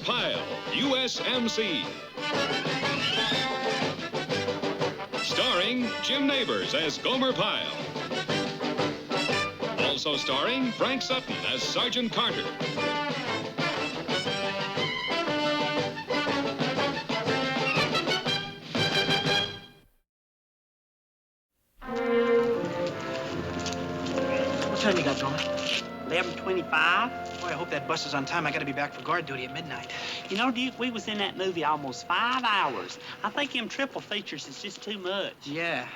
Pyle, USMC. Starring Jim Neighbors as Gomer Pyle. Also starring Frank Sutton as Sergeant Carter. What time you got, Gomer? 11:25. Boy, I hope that bus is on time. I gotta be back for guard duty at midnight. You know, Duke, we was in that movie almost 5 hours. I think them triple features is just too much. Yeah.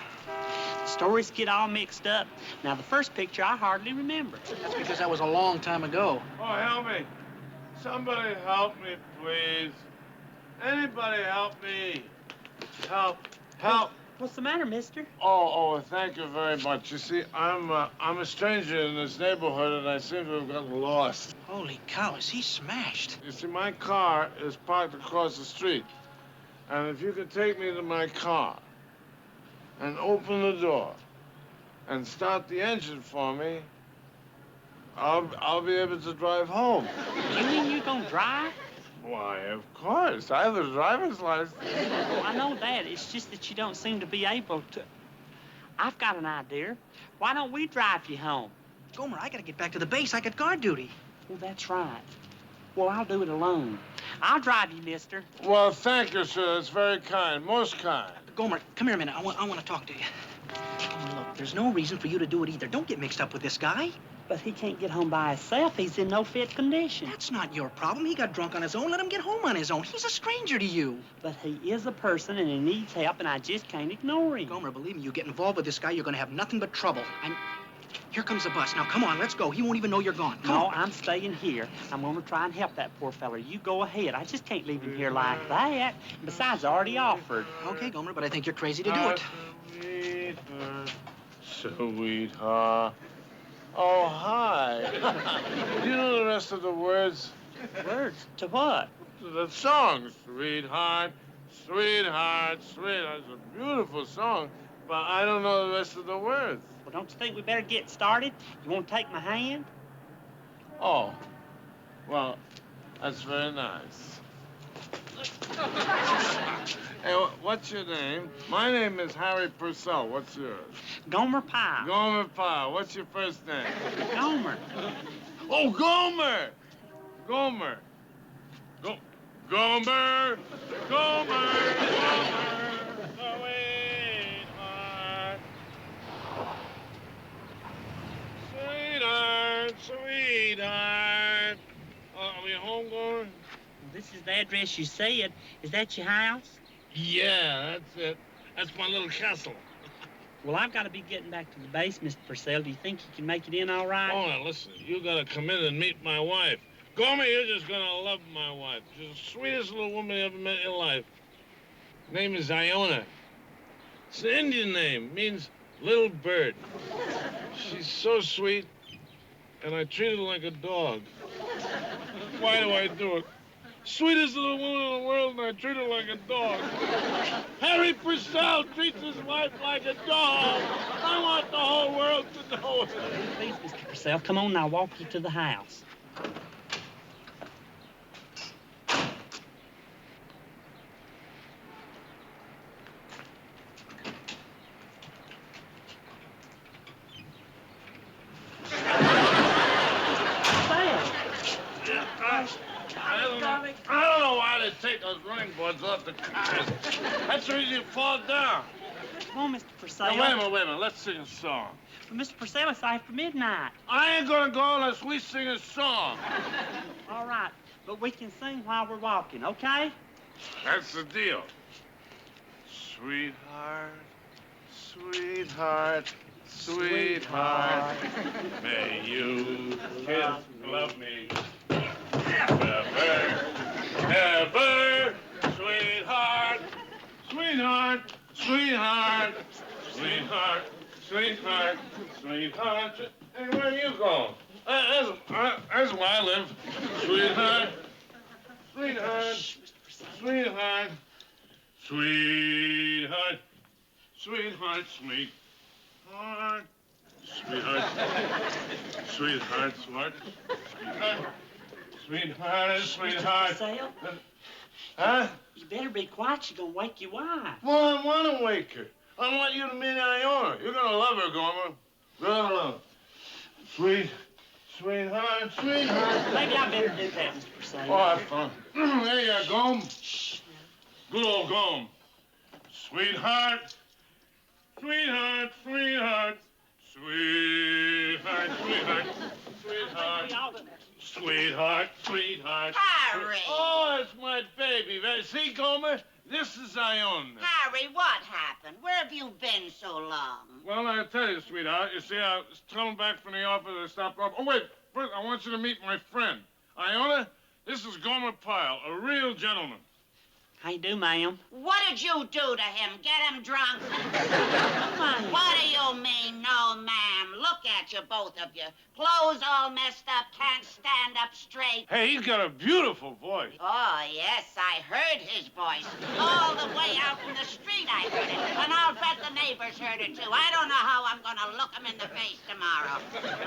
The stories get all mixed up. Now, the first picture I hardly remember. That's because that was a long time ago. Oh, help me. Somebody help me, please. Anybody help me. Help. What's the matter, mister? Oh, thank you very much. You see, I'm a stranger in this neighborhood, and I seem to have gotten lost. Holy cow, is he smashed? You see, my car is parked across the street. And if you could take me to my car and open the door and start the engine for me, I'll be able to drive home. You mean you gonna drive? Why, of course. I have a driver's license. Oh, I know that. It's just that you don't seem to be able to. I've got an idea. Why don't we drive you home? Gomer, I gotta get back to the base. I got guard duty. Well, that's right. Well, I'll do it alone. I'll drive you, mister. Well, thank you, sir. That's very kind. Most kind. Gomer, come here a minute. I want to talk to you. Gomer, look, there's no reason for you to do it either. Don't get mixed up with this guy. But he can't get home by himself. He's in no fit condition. That's not your problem. He got drunk on his own. Let him get home on his own. He's a stranger to you. But he is a person, and he needs help, and I just can't ignore him. Gomer, believe me, you get involved with this guy, you're going to have nothing but trouble. Here comes the bus. Now, come on, let's go. He won't even know you're gone. Come on. I'm staying here. I'm going to try and help that poor fella. You go ahead. I just can't leave him here like that. Besides, I already offered. Okay, Gomer, but I think you're crazy to do it. Sweetheart. Oh, hi. Do you know the rest of the words? Words? To what? To the song. Sweetheart, sweetheart, sweetheart. It's a beautiful song, but I don't know the rest of the words. Well, don't you think we better get started? You want to take my hand? Oh, well, that's very nice. Hey, what's your name? My name is Harry Purcell. What's yours? Gomer Pyle. Gomer Pyle. What's your first name? Gomer. Oh, Gomer! Gomer. Gomer! Gomer! Sweetheart. Sweetheart. Are we home, Gomer? This is the address you said. Is that your house? Yeah, that's it. That's my little castle. Well, I've got to be getting back to the base, Mr. Purcell. Do you think you can make it in all right? Oh, now listen, you gotta come in and meet my wife. Gomer, you're just gonna love my wife. She's the sweetest little woman you ever met in your life. Her name is Iona. It's an Indian name, means little bird. She's so sweet, and I treat her like a dog. Why do I do it? Sweetest little woman in the world, and I treat her like a dog. Harry Purcell treats his wife like a dog. I want the whole world to know it. Please, Mr. Purcell, come on, I'll walk you to the house. I don't know why they take those running boards off the cars. That's the reason you fall down. Come on, Mr. Purcell. Now, wait a minute. Let's sing a song. But Mr. Purcell, it's after midnight. I ain't gonna go unless we sing a song. All right, but we can sing while we're walking, okay? That's the deal. Sweetheart, sweetheart, sweetheart, may you love me ever, ever, sweetheart, sweetheart, sweetheart, sweetheart, sweetheart, sweetheart. Hey, where are you going? That's where I live. Sweetheart, sweetheart, sweetheart, sweetheart, sweetheart, sweetheart, sweetheart, sweetheart, sweetheart, Sweetheart, sweetheart. Sale, Huh? you better be quiet. You're gonna wake your wife. Well, I want to wake her. I want you to meet Iona. You're going to love her, Gomer. Gonna love her. Sweetheart, sweetheart. Maybe I better do that, Mr. Purcell. Oh, have fun. There you are, Gome. Good old Gome. Sweetheart, sweetheart, sweetheart, sweetheart, sweetheart, sweetheart, sweetheart, sweetheart. Harry! Oh, it's my baby. See, Gomer? This is Iona. Harry, what happened? Where have you been so long? Well, I'll tell you, sweetheart. You see, I was coming back from the office. I stopped off. Oh, wait. First, I want you to meet my friend. Iona, this is Gomer Pyle, a real gentleman. How you do, ma'am? What did you do to him? Get him drunk? What do you mean, no, ma'am? Look at you, both of you. Clothes all messed up, can't stand up straight. Hey, he's got a beautiful voice. Oh, yes, I heard his voice. All the way out in the street I heard it. And I'll bet the neighbors heard it, too. I don't know how I'm going to look him in the face tomorrow.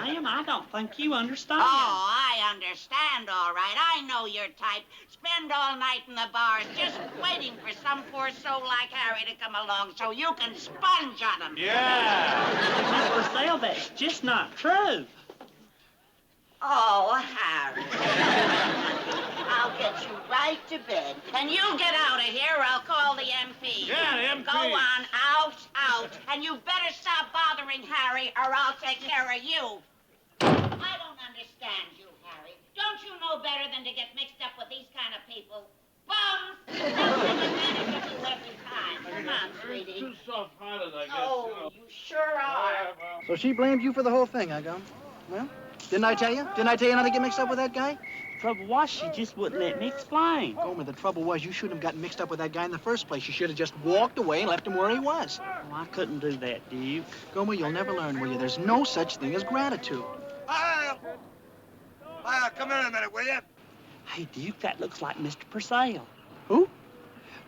Ma'am, I don't think you understand. Oh, I understand, all right. I know your type. Spend all night in the bars just waiting for some poor soul like Harry to come along so you can sponge on him. Yeah. Mr. Purcell, that's just not true. Oh, Harry. I'll get you right to bed. And you get out of here or I'll call the MP. Yeah, the MP. Go on, out. And you better stop bothering Harry or I'll take care of you. I don't understand you, Harry. Don't you know better than to get mixed up with these kind of people? Bums! They'll take advantage of you every time. Come on, sweetie. Too soft-hearted, I guess. Oh, you sure are. So she blamed you for the whole thing, huh, Gum? Well, didn't I tell you? Didn't I tell you not to get mixed up with that guy? Trouble was, she just wouldn't let me explain. Gomer, the trouble was you shouldn't have gotten mixed up with that guy in the first place. You should have just walked away and left him where he was. Well, I couldn't do that, Duke. Gomer, you'll never learn, will you? There's no such thing as gratitude. Come in a minute, will you? Hey, Duke, that looks like Mr. Purcell. Who?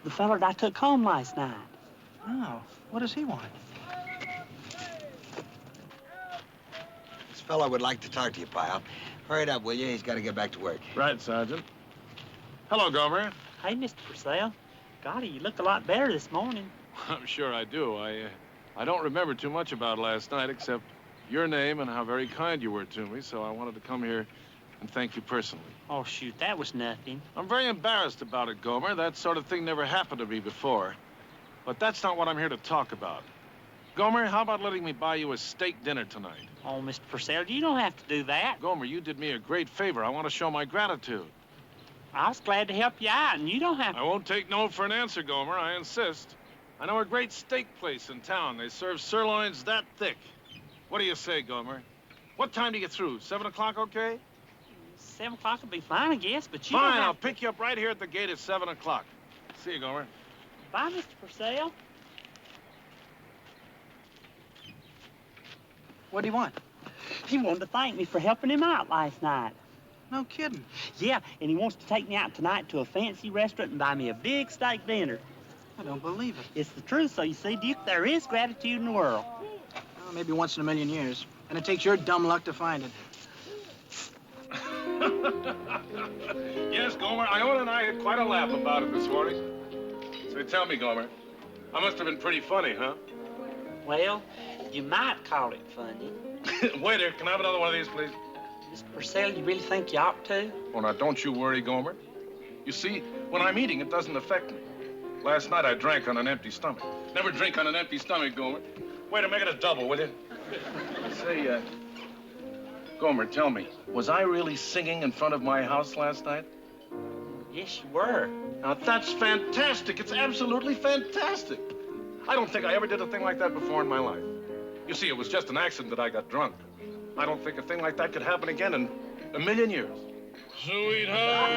The fella that I took home last night. Oh, what does he want? This fellow would like to talk to you, Pyle. Hurry it up, will you? He's got to get back to work. Right, Sergeant. Hello, Gomer. Hey, Mr. Purcell. Golly, you look a lot better this morning. I'm sure I do. I don't remember too much about last night except your name and how very kind you were to me, so I wanted to come here and thank you personally. Oh, shoot, that was nothing. I'm very embarrassed about it, Gomer. That sort of thing never happened to me before. But that's not what I'm here to talk about. Gomer, how about letting me buy you a steak dinner tonight? Oh, Mr. Purcell, you don't have to do that. Gomer, you did me a great favor. I want to show my gratitude. I was glad to help you out, and you don't have I won't take no for an answer, Gomer. I insist. I know a great steak place in town. They serve sirloins that thick. What do you say, Gomer? What time do you get through? 7 o'clock, okay? 7 o'clock will be fine, I guess, but you Fine, don't have I'll to... pick you up right here at the gate at 7 o'clock. See you, Gomer. Bye, Mr. Purcell. What do you want? He wanted to thank me for helping him out last night. No kidding. Yeah, and he wants to take me out tonight to a fancy restaurant and buy me a big steak dinner. I don't believe it. It's the truth, so you see, Duke, there is gratitude in the world. Well, maybe once in a million years. And it takes your dumb luck to find it. Yes, Gomer, Iona and I had quite a laugh about it this morning. So tell me, Gomer, I must have been pretty funny, huh? Well, you might call it funny. Waiter, can I have another one of these, please? Mr. Purcell, you really think you ought to? Oh, now, don't you worry, Gomer. You see, when I'm eating, it doesn't affect me. Last night, I drank on an empty stomach. Never drink on an empty stomach, Gomer. Waiter, make it a double, will you? Say, Gomer, tell me, was I really singing in front of my house last night? Yes, you were. Now, that's fantastic. It's absolutely fantastic. I don't think I ever did a thing like that before in my life. You see, it was just an accident that I got drunk. I don't think a thing like that could happen again in a million years. Sweetheart,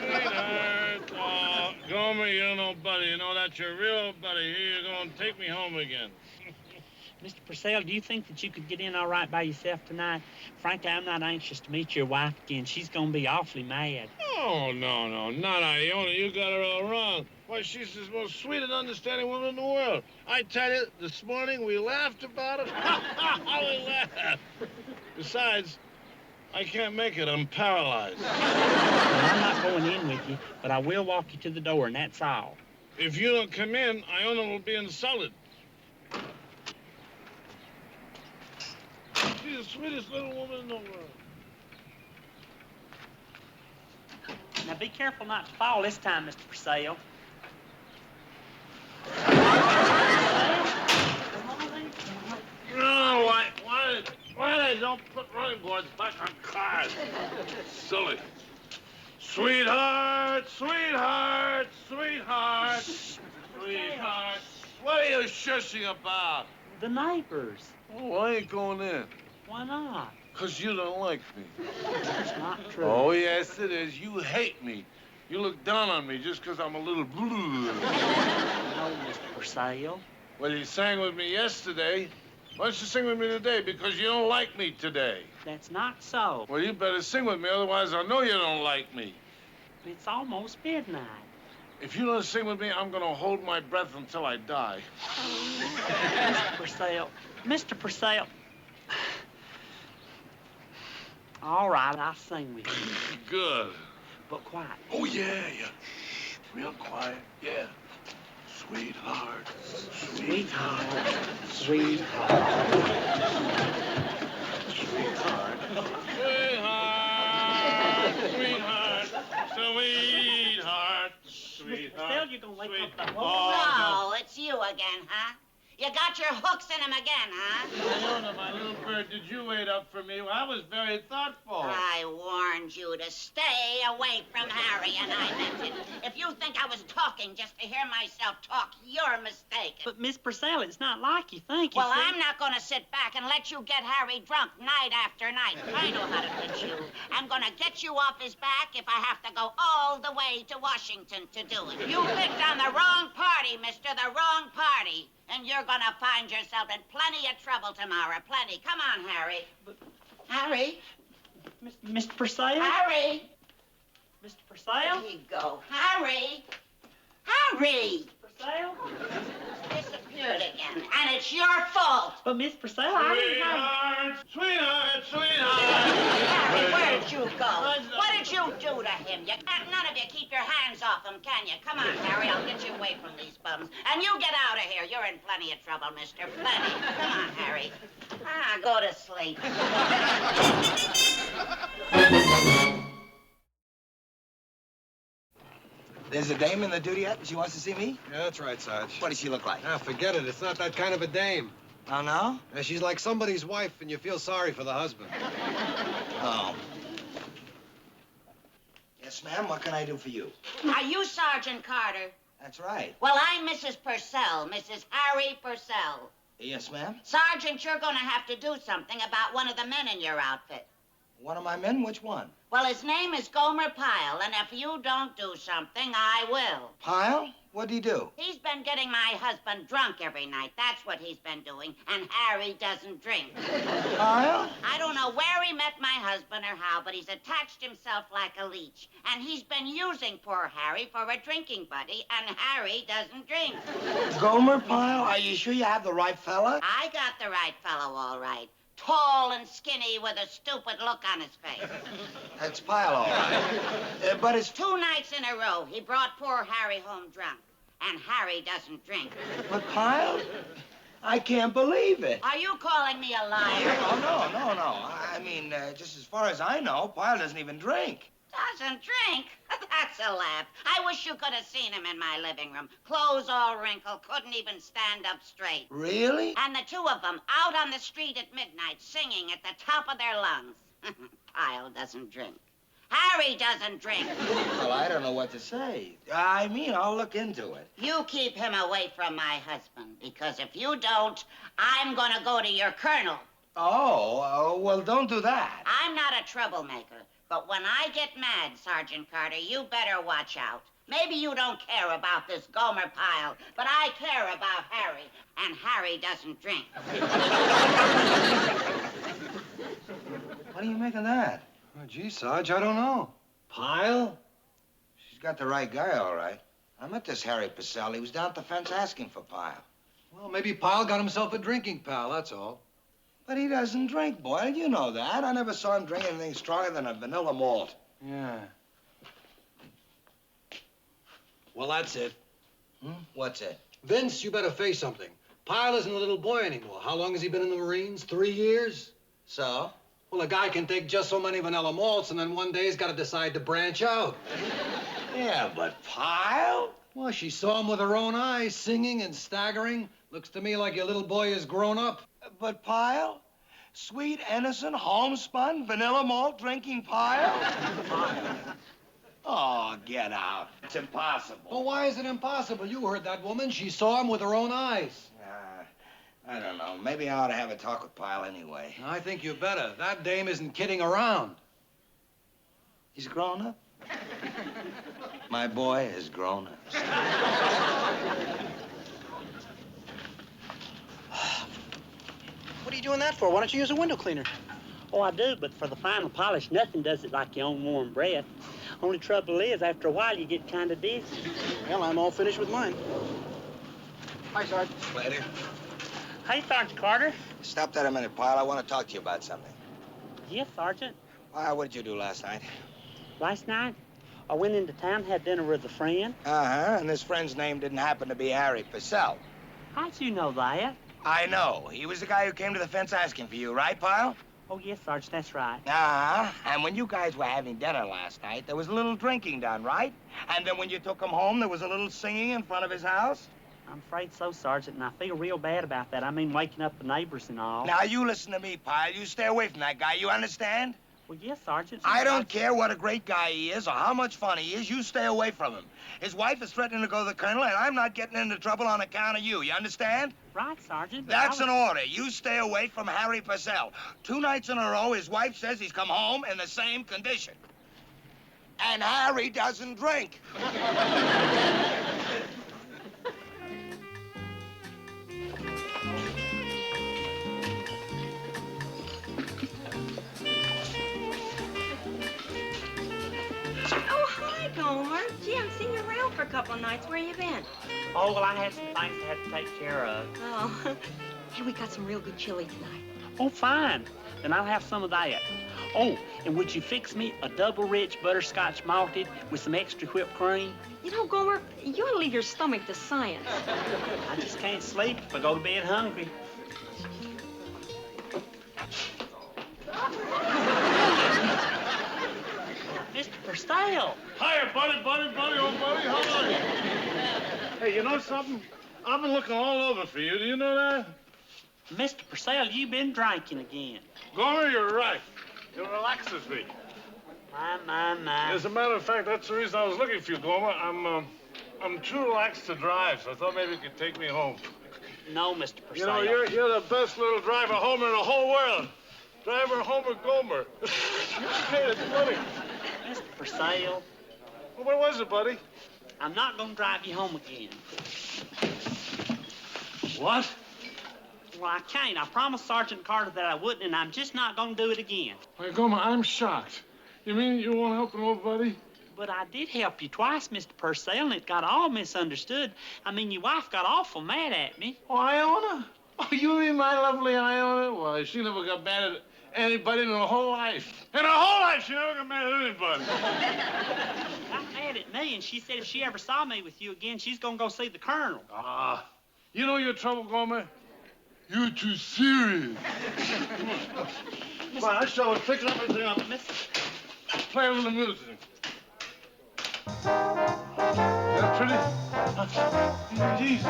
sweetheart. Oh, Gomer, you're no buddy. You know, that's your real buddy. Here you're going to take me home again. Mr. Purcell, do you think that you could get in all right by yourself tonight? Frankly, I'm not anxious to meet your wife again. She's going to be awfully mad. Oh, no, not Iona. You got her all wrong. Why, she's the most sweet and understanding woman in the world. I tell you, this morning we laughed about it. We laughed. Besides, I can't make it. I'm paralyzed. Well, I'm not going in with you, but I will walk you to the door, and that's all. If you don't come in, Iona will be insulted. She's the sweetest little woman in the world. Now, be careful not to fall this time, Mr. Purcell. No, why they don't put running boards back on cars? Silly. Sweetheart, sweetheart, sweetheart, sweetheart. What are you shushing about? The neighbors. Oh, I ain't going in. Why not? 'Cause you don't like me. That's not true. Oh, yes, it is. You hate me. You look down on me just 'cause I'm a little blue. No, Mr. Purcell. Well, you sang with me yesterday. Why don't you sing with me today? Because you don't like me today. That's not so. Well, you better sing with me, otherwise I know you don't like me. It's almost midnight. If you don't sing with me, I'm gonna hold my breath until I die. Mr. Purcell. Mr. Purcell. All right, I'll sing with you. Good. But quiet. Oh, yeah. Shh, real quiet, yeah. Sweetheart, Sweetheart. Sweetheart. sweetheart. Sweetheart, sweetheart, sweetheart, Mr. Purcell, you're gonna wake up the whole Oh, it's you again, huh? You got your hooks in him again, huh? Iona, my little bird, did you wait up for me? Well, I was very thoughtful. I warned you to stay away from Harry, and I meant it. If you think I was talking just to hear myself talk, you're mistaken. But, Miss Purcell, it's not like you think. Well, you see. I'm not going to sit back and let you get Harry drunk night after night. I know how to get you. I'm going to get you off his back if I have to go all the way to Washington to do it. You picked on the wrong party, mister, the wrong party. And you're going to find yourself in plenty of trouble tomorrow. Plenty. Come on, Harry. Harry? Mr. Purcell? Harry? Mr. Purcell? Here you go. Harry? Harry! Purcell? Disappeared again. And it's your fault. But, Miss Purcell, I didn't know. Sweetheart, sweetheart. Harry, where'd you go? What did you do to him? You can't, none of you keep your hands off him, can you? Come on, Harry, I'll get you away from these bums. And you get out of here. You're in plenty of trouble, mister. Plenty. Come on, Harry. Go to sleep. There's a dame in the dutyette. She wants to see me. Yeah, that's right, Sarge. What does she look like? Ah, forget it. It's not that kind of a dame. Oh, no? She's like somebody's wife, and you feel sorry for the husband. Oh. Yes, ma'am. What can I do for you? Are you Sergeant Carter? That's right. Well, I'm Mrs. Purcell, Mrs. Harry Purcell. Yes, ma'am. Sergeant, you're going to have to do something about one of the men in your outfit. One of my men? Which one? Well, his name is Gomer Pyle, and if you don't do something, I will. Pyle? What'd he do? He's been getting my husband drunk every night. That's what he's been doing, and Harry doesn't drink. Pyle? I don't know where he met my husband or how, but he's attached himself like a leech. And he's been using poor Harry for a drinking buddy, and Harry doesn't drink. Gomer Pyle? Are you sure you have the right fella? I got the right fellow, all right. Tall and skinny with a stupid look on his face. That's Pyle, all right. But it's... 2 nights in a row, he brought poor Harry home drunk. And Harry doesn't drink. But Pyle? I can't believe it. Are you calling me a liar? Oh, no. I mean, just as far as I know, Pyle doesn't even drink. Doesn't drink? That's a laugh. I wish you could have seen him in my living room. Clothes all wrinkled, couldn't even stand up straight. Really? And the two of them out on the street at midnight singing at the top of their lungs. Pyle doesn't drink. Harry doesn't drink. Well, I don't know what to say. I mean, I'll look into it. You keep him away from my husband, because if you don't, I'm going to go to your colonel. Oh, well, don't do that. I'm not a troublemaker, but when I get mad, Sergeant Carter, you better watch out. Maybe you don't care about this Gomer Pyle, but I care about Harry, and Harry doesn't drink. What do you make of that? Oh, gee, Sarge, I don't know. Pyle? She's got the right guy, all right. I met this Harry Purcell. He was down at the fence asking for Pyle. Well, maybe Pyle got himself a drinking pal, that's all. But he doesn't drink, Boyle. You know that. I never saw him drink anything stronger than a vanilla malt. Yeah. Well, that's it. What's it? Vince, you better face something. Pyle isn't a little boy anymore. How long has he been in the Marines? 3 years? So? Well, a guy can take just so many vanilla malts, and then one day he's got to decide to branch out. Yeah, but Pyle? Well, she saw him with her own eyes, singing and staggering. Looks to me like your little boy has grown up. But Pyle? Sweet, innocent, homespun, vanilla malt drinking Pyle? Oh, get out. It's impossible. Well, why is it impossible? You heard that woman. She saw him with her own eyes. I don't know. Maybe I ought to have a talk with Pyle anyway. I think you better. That dame isn't kidding around. He's grown up? My boy has grown up. What are you doing that for? Why don't you use a window cleaner? Oh, I do, but for the final polish, nothing does it like your own warm breath. Only trouble is, after a while, you get kind of dizzy. Well, I'm all finished with mine. Hi, Sarge. Later. Hey, Sergeant Carter. Stop that a minute, Pyle. I want to talk to you about something. Yes, Sergeant. Pyle, what did you do last night? Last night, I went into town, had dinner with a friend. Uh-huh, and this friend's name didn't happen to be Harry Purcell. How'd you know that? I know. He was the guy who came to the fence asking for you, right, Pyle? Oh, yes, Sergeant, that's right. Uh-huh. And when you guys were having dinner last night, there was a little drinking done, right? And then when you took him home, there was a little singing in front of his house? I'm afraid so, Sergeant, and I feel real bad about that. I mean, waking up the neighbors and all. Now, you listen to me, Pyle. You stay away from that guy, you understand? Well, yes, Sergeant. I don't care what a great guy he is or how much fun he is. You stay away from him. His wife is threatening to go to the colonel, and I'm not getting into trouble on account of you. You understand? Right, Sergeant. but That's I an was- order. You stay away from Harry Purcell. 2 nights in a row, his wife says he's come home in the same condition. And Harry doesn't drink. Oh, hi, Gomer. Gee, I haven't seen you around for a couple of nights. Where you been? Oh, well, I had some things I had to take care of. Oh, hey, we got some real good chili tonight. Oh, fine. Then I'll have some of that. Oh, and would you fix me a double rich butterscotch malted with some extra whipped cream? You know, Gomer, you ought to leave your stomach to science. I just can't sleep if I go to bed hungry. Mr. Purcell. Hiya, buddy, old buddy. How are you? Hey, you know something? I've been looking all over for you. Do you know that? Mr. Purcell, you've been drinking again. Gomer, you're right. It relaxes me. My. As a matter of fact, that's the reason I was looking for you, Gomer. I'm too relaxed to drive, so I thought maybe you could take me home. No, Mr. Purcell. You know, you're the best little driver home in the whole world. Driver Homer Gomer. Hey, it's funny. Mr. Purcell, Well, what was it, buddy? I'm not going to drive you home again. What? Well, I can't. I promised Sergeant Carter that I wouldn't, and I'm just not going to do it again. Why, Gomer, I'm shocked. You mean you won't help an old buddy? But I did help you twice, Mr. Purcell, and it got all misunderstood. I mean, your wife got awful mad at me. Oh, Iona? Oh, you mean my lovely Iona? Well, she never got mad at anybody in her whole life. In her whole life, she never got mad at anybody. Got mad at me, and she said if she ever saw me with you again, she's going to go see the colonel. Ah, you know your trouble, Gomer? You're too serious. Come on, I shall fix everything up. Play a little music. That pretty? Jesus.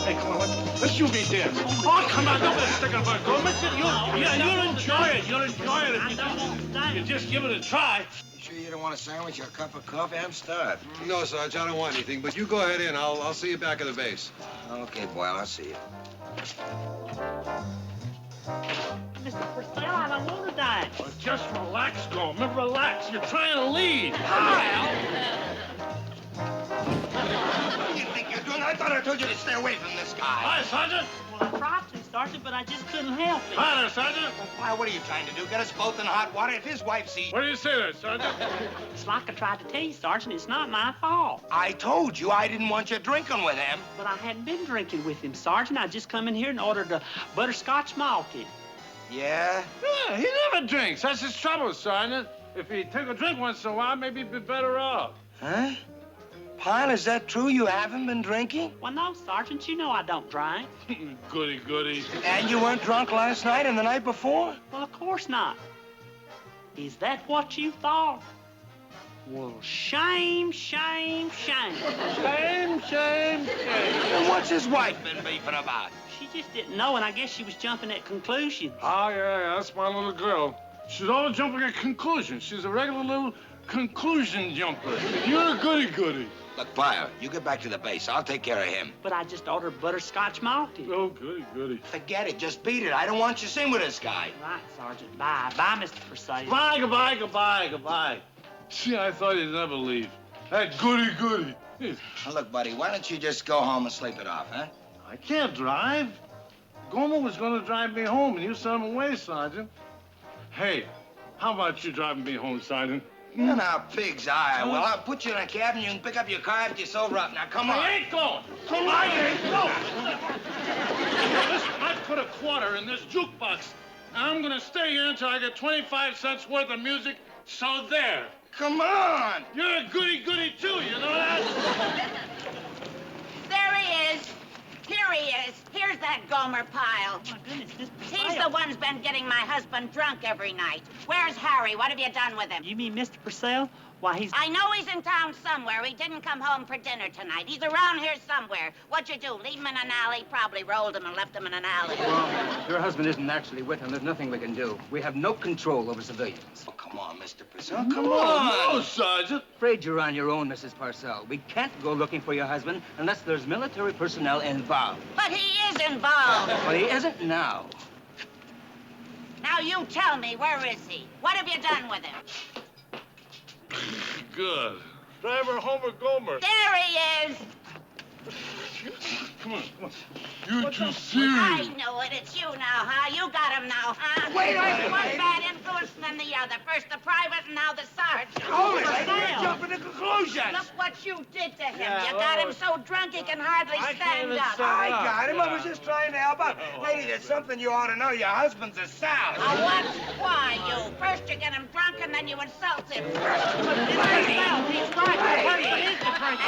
Hey, come on, let's you be dance. Oh, come on, don't let us stick it about Gomer. You'll enjoy it. You'll enjoy it if you just give it a try. You sure you don't want a sandwich or a cup of coffee? I'm starved. No, Sarge, I don't want anything, but you go ahead in. I'll see you back at the base. Okay, Boyle, I'll see you. Mr. Purcell, I don't want to die. Well, just relax, Gomer. Relax. You're trying to lead. What do you think you're doing? I thought I told you to stay away from this guy. Hi, Sergeant. Well, I tried to, Sergeant, but I just couldn't help it. Hi there, Sergeant. Why, what are you trying to do? Get us both in hot water? If his wife sees... What do you say there, Sergeant? It's like I tried to tell you, Sergeant, it's not my fault. I told you I didn't want you drinking with him. But I hadn't been drinking with him, Sergeant. I just come in here and ordered a butterscotch malty. Yeah? Yeah, he never drinks. That's his trouble, Sergeant. If he take a drink once in a while, maybe he'd be better off. Huh? Pyle, is that true? You haven't been drinking? Well, no, Sergeant, you know I don't drink. Goody, goody. And you weren't drunk last night and the night before? Well, of course not. Is that what you thought? Well, shame, shame, shame. Shame, shame, shame. And what's his wife been beefing about? She just didn't know, and I guess she was jumping at conclusions. Oh, yeah, that's my little girl. She's always jumping at conclusions. She's a regular little conclusion jumper. You're a goody-goody. Look, Pyle, you get back to the base. I'll take care of him. But I just ordered butterscotch malty. Oh, goody-goody. Forget it. Just beat it. I don't want you sing with this guy. Right, Sergeant. Bye. Bye, Mr. Forsyth. Goodbye, goodbye, goodbye, goodbye. Gee, I thought he'd never leave. That goody-goody. Now, look, buddy, why don't you just go home and sleep it off, huh? I can't drive. Gomer was going to drive me home, and you sent him away, Sergeant. Hey, how about you driving me home, Sergeant? You're now pig's eye. Well, I'll put you in a cab and you can pick up your car after you're sober up. Now, come on. I ain't going. Come on, I ain't going. Listen, I put a quarter in this jukebox. Now, I'm going to stay here until I get 25 cents worth of music, so there. Come on. You're a goody-goody, too, you know that? There he is. Here he is. Here's that Gomer Pyle. Oh, my goodness, Mr. He's Purcell. the one who's been getting my husband drunk every night. Where's Harry? What have you done with him? You mean Mr. Purcell? Why, he's... I know he's in town somewhere. He didn't come home for dinner tonight. He's around here somewhere. What'd you do? Leave him in an alley? Probably rolled him and left him in an alley. Well, your husband isn't actually with him. There's nothing we can do. We have no control over civilians. Oh, come on, Mr. Purcell. Come on. No, Sergeant. Afraid you're on your own, Mrs. Parcell. We can't go looking for your husband unless there's military personnel involved. But he is involved. But he isn't now. Now you tell me, where is he? What have you done with him? Good. Driver Homer Gomer. There he is. Come on, come on. You too I serious. knew it. It's you now, huh? You got him now, huh? Wait a First minute, one wait. bad influence and then the other. First the private and now the sergeant. Hold it. Purcell. You're jumping to conclusions. Look what you did to him. Yeah, You got him well, so drunk he can hardly I can't stand even up. stand I got him. I was Yeah. just trying to help out. Lady, there's something you ought to know. Your husband's a souse. Now what? Why, you? First you get him drunk and then you insult him. Mr. Purcell, he's right. Your husband is the And you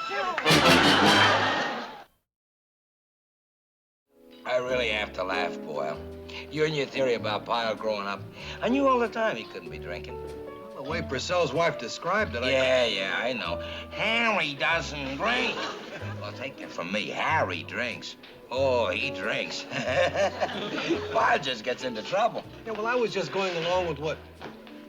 Purcell. too. I really have to laugh, Boyle. You and your theory about Pyle growing up. I knew all the time he couldn't be drinking. The way Purcell's wife described it, Yeah, I know. Harry doesn't drink. Well, take it from me, Harry drinks. Oh, he drinks. Pyle just gets into trouble. Yeah, well, I was just going along with what?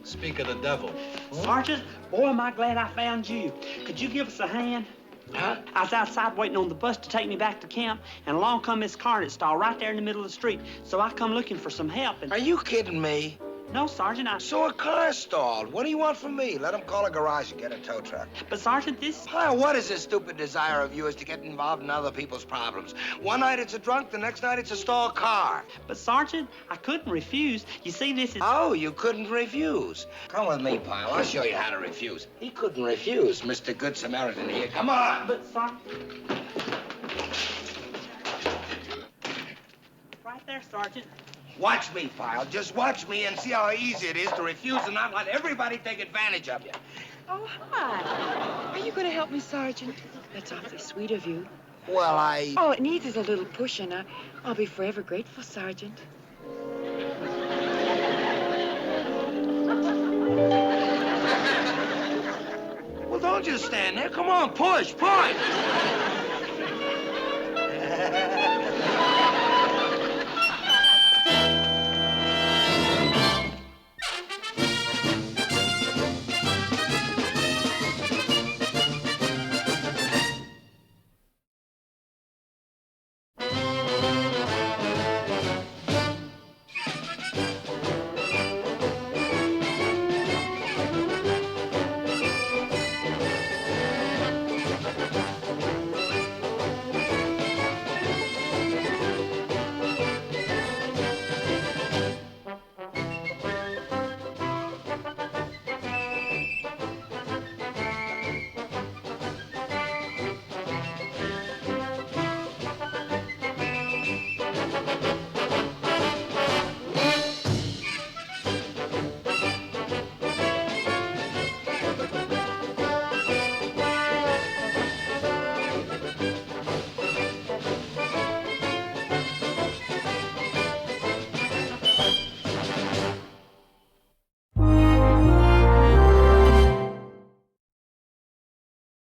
Speak of the devil. Sergeant, boy, am I glad I found you. Could you give us a hand? Huh? I was outside waiting on the bus to take me back to camp, and along come this car and it stalled right there in the middle of the street. So I come looking for some help, and... Are you kidding me? No, Sergeant, So a car stalled. What do you want from me? Let him call a garage and get a tow truck. But, Sergeant, this... Pyle, what is this stupid desire of yours to get involved in other people's problems? One night it's a drunk, the next night it's a stalled car. But, Sergeant, I couldn't refuse. You see, this is... Oh, you couldn't refuse. Come with me, Pyle. I'll show you how to refuse. He couldn't refuse, Mr. Good Samaritan here. Come on. But, Sergeant... Right there, Sergeant. Watch me, Pyle. Just watch me and see how easy it is to refuse and not let everybody take advantage of you. Oh, hi. Are you going to help me, Sergeant? That's awfully sweet of you. Well, Oh, it needs is a little push, and I'll be forever grateful, Sergeant. Well, don't just stand there. Come on, push, push.